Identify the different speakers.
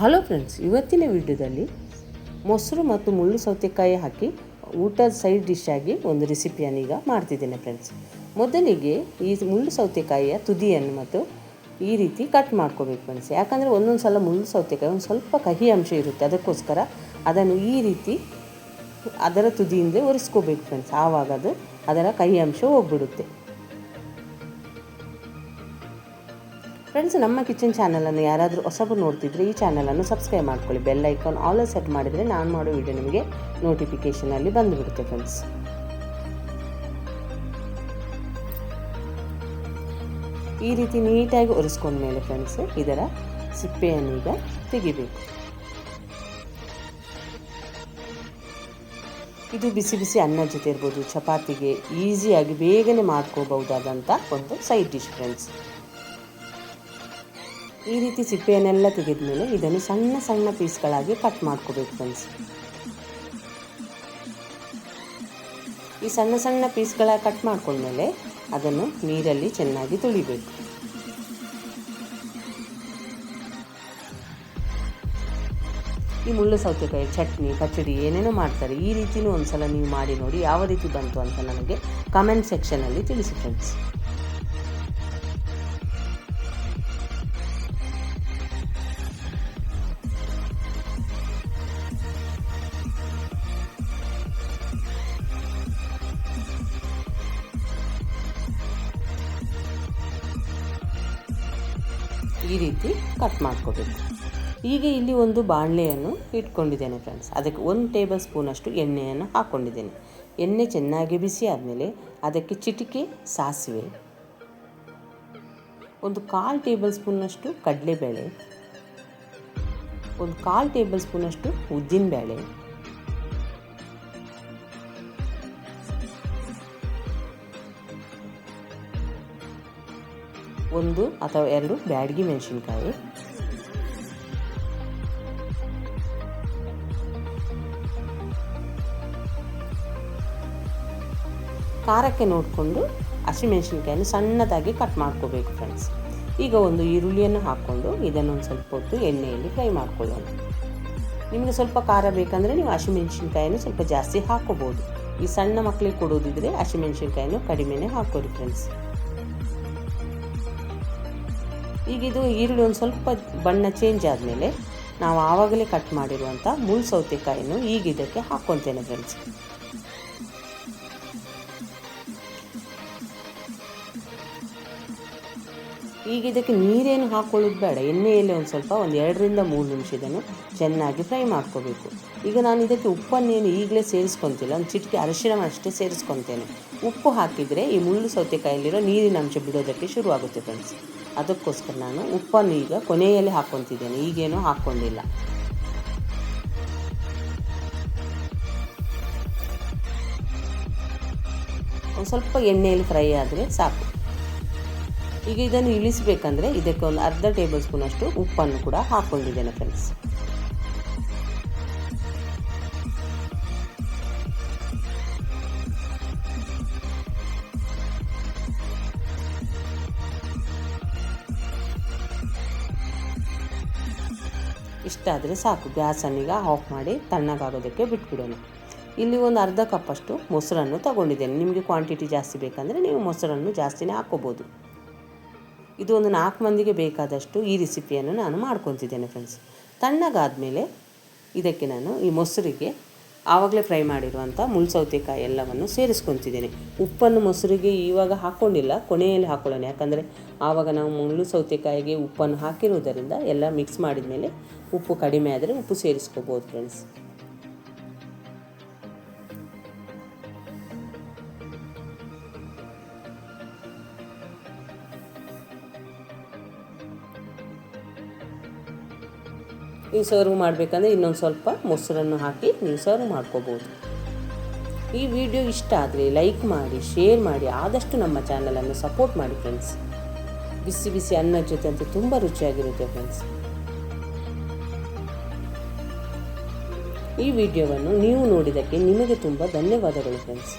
Speaker 1: Hello friends, ಇವತ್ತಿನ ವಿಡಿಯೋದಲ್ಲಿ ಮೊಸರು ಮತ್ತು ಮುಳ್ಳು ಸೌತೆಕಾಯಿ ಹಾಕಿ ಊಟದ ಸೈಡ್ ಡಿಶ್ ಆಗಿ ಒಂದು ರೆಸಿಪಿಯನ್ನು ಈಗ ಮಾಡ್ತಿದ್ದೇನೆ ಫ್ರೆಂಡ್ಸ್. ಮೊದಲಿಗೆ ಈ ಮುಳ್ಳು ಸೌತೆಕಾಯಿಯ ತುದಿಯನ್ನು ಮತ್ತು ಈ ರೀತಿ ಕಟ್ ಮಾಡ್ಕೋಬೇಕು ಫ್ರೆಂಡ್ಸ್. ಯಾಕಂದರೆ ಒಂದೊಂದು ಸಲ ಮುಳ್ಳು ಸೌತೆಕಾಯಿ ಒಂದು ಸ್ವಲ್ಪ ಕಹಿ ಅಂಶ ಇರುತ್ತೆ, ಅದಕ್ಕೋಸ್ಕರ ಅದನ್ನು ಈ ರೀತಿ ಅದರ ತುದಿಯಿಂದ ಒರೆಸ್ಕೋಬೇಕು ಫ್ರೆಂಡ್ಸ್. ಆವಾಗ ಅದು ಅದರ ಕಹಿ ಅಂಶ ಹೋಗ್ಬಿಡುತ್ತೆ. ಫ್ರೆಂಡ್ಸ್, ನಮ್ಮ ಕಿಚನ್ ಚಾನಲನ್ನು ಯಾರಾದರೂ ಹೊಸಬರು ನೋಡ್ತಿದ್ರೆ ಈ ಚಾನಲನ್ನು ಸಬ್ಸ್ಕ್ರೈಬ್ ಮಾಡ್ಕೊಳ್ಳಿ. ಬೆಲ್ ಐಕಾನ್ ಆಲ್ ಸೆಟ್ ಮಾಡಿದರೆ ನಾನು ಮಾಡೋ ವಿಡಿಯೋ ನಿಮಗೆ ನೋಟಿಫಿಕೇಷನಲ್ಲಿ ಬಂದುಬಿಡುತ್ತೆ ಫ್ರೆಂಡ್ಸ್. ಈ ರೀತಿ ನೀಟಾಗಿ ಒರೆಸ್ಕೊಂಡ್ಮೇಲೆ ಫ್ರೆಂಡ್ಸ್ ಇದರ ಸಿಪ್ಪೆಯನ್ನು ಈಗ ತೆಗಿಬೇಕು. ಇದು ಬಿಸಿ ಬಿಸಿ ಅನ್ನ ಜೊತೆ ಇರ್ಬೋದು, ಚಪಾತಿಗೆ ಈಸಿಯಾಗಿ ಬೇಗನೆ ಮಾಡ್ಕೋಬಹುದಾದಂಥ ಒಂದು ಸೈಡ್ ಡಿಶ್ ಫ್ರೆಂಡ್ಸ್. ಈ ರೀತಿ ಸಿಪ್ಪೆಯನ್ನೆಲ್ಲ ತೆಗೆದ ಮೇಲೆ ಇದನ್ನು ಸಣ್ಣ ಸಣ್ಣ ಪೀಸ್ಗಳಾಗಿ ಕಟ್ ಮಾಡ್ಕೋಬೇಕು ಫ್ರೆಂಡ್ಸ್. ಈ ಸಣ್ಣ ಸಣ್ಣ ಪೀಸ್ಗಳ ಕಟ್ ಮಾಡ್ಕೊಂಡ್ಮೇಲೆ ಅದನ್ನು ನೀರಲ್ಲಿ ಚೆನ್ನಾಗಿ ತೊಳಿಬೇಕು. ಈ ಮುಳ್ಳು ಸೌತೆಕಾಯಿ ಚಟ್ನಿ, ಪಚಡಿ ಏನೇನೋ ಮಾಡ್ತಾರೆ. ಈ ರೀತಿಯೂ ಒಂದ್ಸಲ ನೀವು ಮಾಡಿ ನೋಡಿ, ಯಾವ ರೀತಿ ಬಂತು ಅಂತ ನನಗೆ ಕಮೆಂಟ್ ಸೆಕ್ಷನಲ್ಲಿ ತಿಳಿಸಿ ಫ್ರೆಂಡ್ಸ್. ಈ ರೀತಿ ಕಟ್ ಮಾಡ್ಕೋಬೇಕು. ಈಗ ಇಲ್ಲಿ ಒಂದು ಬಾಣಲೆಯನ್ನು ಇಟ್ಕೊಂಡಿದ್ದೇನೆ ಫ್ರೆಂಡ್ಸ್. ಅದಕ್ಕೆ 1 ಟೇಬಲ್ ಸ್ಪೂನಷ್ಟು ಎಣ್ಣೆಯನ್ನು ಹಾಕ್ಕೊಂಡಿದ್ದೇನೆ. ಎಣ್ಣೆ ಚೆನ್ನಾಗಿ ಬಿಸಿ ಆದಮೇಲೆ ಅದಕ್ಕೆ ಚಿಟಿಕೆ ಸಾಸಿವೆ, 1/4 ಟೇಬಲ್ ಸ್ಪೂನಷ್ಟು ಕಡಲೆಬೇಳೆ, 1/4 ಟೇಬಲ್ ಸ್ಪೂನಷ್ಟು ಉದ್ದಿನಬೇಳೆ, 1 ಅಥವಾ 2 ಬ್ಯಾಡಗಿ ಮೆಣಸಿನಕಾಯಿ, ಖಾರಕ್ಕೆ ನೋಡಿಕೊಂಡು ಹಸಿಮೆಣಸಿನಕಾಯನ್ನು ಸಣ್ಣದಾಗಿ ಕಟ್ ಮಾಡ್ಕೋಬೇಕು ಫ್ರೆಂಡ್ಸ್. ಈಗ ಒಂದು ಈರುಳ್ಳಿಯನ್ನು ಹಾಕ್ಕೊಂಡು ಇದನ್ನು ಒಂದು ಸ್ವಲ್ಪ ಹೊತ್ತು ಎಣ್ಣೆಯಲ್ಲಿ ಫ್ರೈ ಮಾಡ್ಕೊಳ್ಳೋಣ. ನಿಮಗೆ ಸ್ವಲ್ಪ ಖಾರ ಬೇಕಂದರೆ ನೀವು ಹಸಿಮೆಣಸಿನಕಾಯನ್ನು ಸ್ವಲ್ಪ ಜಾಸ್ತಿ ಹಾಕ್ಕೋಬೋದು. ಈ ಸಣ್ಣ ಮಕ್ಕಳಿಗೆ ಕೊಡೋದಿದ್ರೆ ಹಸಿಮೆಣಸಿನಕಾಯನ್ನು ಕಡಿಮೆನೇ ಹಾಕ್ಕೊಳ್ಳಿ ಫ್ರೆಂಡ್ಸ್. ಈಗ ಇದು ಈರುಳ್ಳಿ ಒಂದು ಸ್ವಲ್ಪ ಬಣ್ಣ ಚೇಂಜ್ ಆದಮೇಲೆ ನಾವು ಆವಾಗಲೇ ಕಟ್ ಮಾಡಿರುವಂಥ ಮುಳ್ಳು ಸೌತೆಕಾಯಿಯನ್ನು ಈಗ ಇದಕ್ಕೆ ಹಾಕ್ಕೊತೇನೆ ಫ್ರೆಂಡ್ಸ್. ಈಗ ಇದಕ್ಕೆ ನೀರೇನು ಹಾಕ್ಕೊಳ್ಳೋದು ಬೇಡ, ಎಣ್ಣೆಯಲ್ಲಿ ಒಂದು 2 ರಿಂದ 3 ನಿಮಿಷ ಇದನ್ನು ಚೆನ್ನಾಗಿ ಫ್ರೈ ಮಾಡ್ಕೋಬೇಕು. ಈಗ ನಾನು ಇದಕ್ಕೆ ಉಪ್ಪನ್ನೇನು ಈಗಲೇ ಸೇರಿಸ್ಕೊತಿಲ್ಲ, ಒಂದು ಚಿಟಿಕೆ ಅರಿಶಿಣ ಅಷ್ಟೇ ಸೇರಿಸ್ಕೊತೇನೆ. ಉಪ್ಪು ಹಾಕಿದರೆ ಈ ಮುಳ್ಳು ಸೌತೆಕಾಯಲ್ಲಿರೋ ನೀರಿನ ಅಂಶ ಬಿಡೋದಕ್ಕೆ ಶುರುವಾಗುತ್ತೆ ಫ್ರೆಂಡ್ಸ್. ಅದಕ್ಕೋಸ್ಕರ ನಾನು ಉಪ್ಪನ್ನು ಈಗ ಕೊನೆಯಲ್ಲಿ ಹಾಕ್ಕೊತಿದ್ದೇನೆ, ಈಗೇನೂ ಹಾಕ್ಕೊಂಡಿಲ್ಲ. ಒಂದು ಸ್ವಲ್ಪ ಎಣ್ಣೆಯಲ್ಲಿ ಫ್ರೈ ಆದರೆ ಸಾಕು. ಈಗ ಇದನ್ನು ಇಳಿಸಬೇಕಂದ್ರೆ ಇದಕ್ಕೆ ಒಂದು ಅರ್ಧ ಟೇಬಲ್ ಸ್ಪೂನಷ್ಟು ಉಪ್ಪನ್ನು ಕೂಡ ಹಾಕ್ಕೊಂಡಿದ್ದೇನೆ ಫ್ರೆಂಡ್ಸ್. ಇಷ್ಟಾದರೆ ಸಾಕು. ಗ್ಯಾಸನ್ನೀಗ ಆಫ್ ಮಾಡಿ ತಣ್ಣಗಾಗೋದಕ್ಕೆ ಬಿಟ್ಬಿಡೋಣ. ಇಲ್ಲಿ ಒಂದು ಅರ್ಧ ಕಪ್ಪಷ್ಟು ಮೊಸರನ್ನು ತಗೊಂಡಿದ್ದೇನೆ. ನಿಮಗೆ ಕ್ವಾಂಟಿಟಿ ಜಾಸ್ತಿ ಬೇಕಂದರೆ ನೀವು ಮೊಸರನ್ನು ಜಾಸ್ತಿನೇ ಹಾಕ್ಕೋಬೋದು. ಇದು ಒಂದು 4 ಮಂದಿಗೆ ಬೇಕಾದಷ್ಟು ಈ ರೆಸಿಪಿಯನ್ನು ನಾನು ಮಾಡ್ಕೊತಿದ್ದೇನೆ ಫ್ರೆಂಡ್ಸ್. ತಣ್ಣಗಾದಮೇಲೆ ಇದಕ್ಕೆ ನಾನು ಈ ಮೊಸರಿಗೆ ಆವಾಗಲೇ ಫ್ರೈ ಮಾಡಿರುವಂಥ ಮುಳ್ಳು ಸೌತೆಕಾಯಿ ಎಲ್ಲವನ್ನು ಸೇರಿಸ್ಕೊತಿದ್ದೇನೆ. ಉಪ್ಪನ್ನು ಮೊಸರಿಗೆ ಇವಾಗ ಹಾಕ್ಕೊಂಡಿಲ್ಲ, ಕೊನೆಯಲ್ಲಿ ಹಾಕ್ಕೊಳ್ಳೋಣ. ಯಾಕಂದರೆ ಆವಾಗ ನಾವು ಮುಳ್ಳು ಸೌತೆಕಾಯಿಗೆ ಉಪ್ಪನ್ನು ಹಾಕಿರುವುದರಿಂದ ಎಲ್ಲ ಮಿಕ್ಸ್ ಮಾಡಿದ ಮೇಲೆ ಉಪ್ಪು ಕಡಿಮೆ ಆದರೆ ಉಪ್ಪು ಸೇರಿಸ್ಕೋಬೋದು ಫ್ರೆಂಡ್ಸ್. ನೀವು ಸರ್ವ್ ಮಾಡಬೇಕಂದ್ರೆ ಇನ್ನೊಂದು ಸ್ವಲ್ಪ ಮೊಸರನ್ನು ಹಾಕಿ ನೀವು ಸರ್ವ್ ಮಾಡ್ಕೋಬೋದು. ಈ ವಿಡಿಯೋ ಇಷ್ಟ ಆದರೆ ಲೈಕ್ ಮಾಡಿ, ಶೇರ್ ಮಾಡಿ, ಆದಷ್ಟು ನಮ್ಮ ಚಾನಲನ್ನು ಸಪೋರ್ಟ್ ಮಾಡಿ ಫ್ರೆಂಡ್ಸ್. ಬಿಸಿ ಬಿಸಿ ಅನ್ನದ ಜೊತೆ ಅಂತೂ ತುಂಬ ರುಚಿಯಾಗಿರುತ್ತೆ ಫ್ರೆಂಡ್ಸ್. ಈ ವಿಡಿಯೋವನ್ನು ನೀವು ನೋಡಿದ್ದಕ್ಕೆ ನಿಮಗೆ ತುಂಬ ಧನ್ಯವಾದಗಳು ಫ್ರೆಂಡ್ಸ್.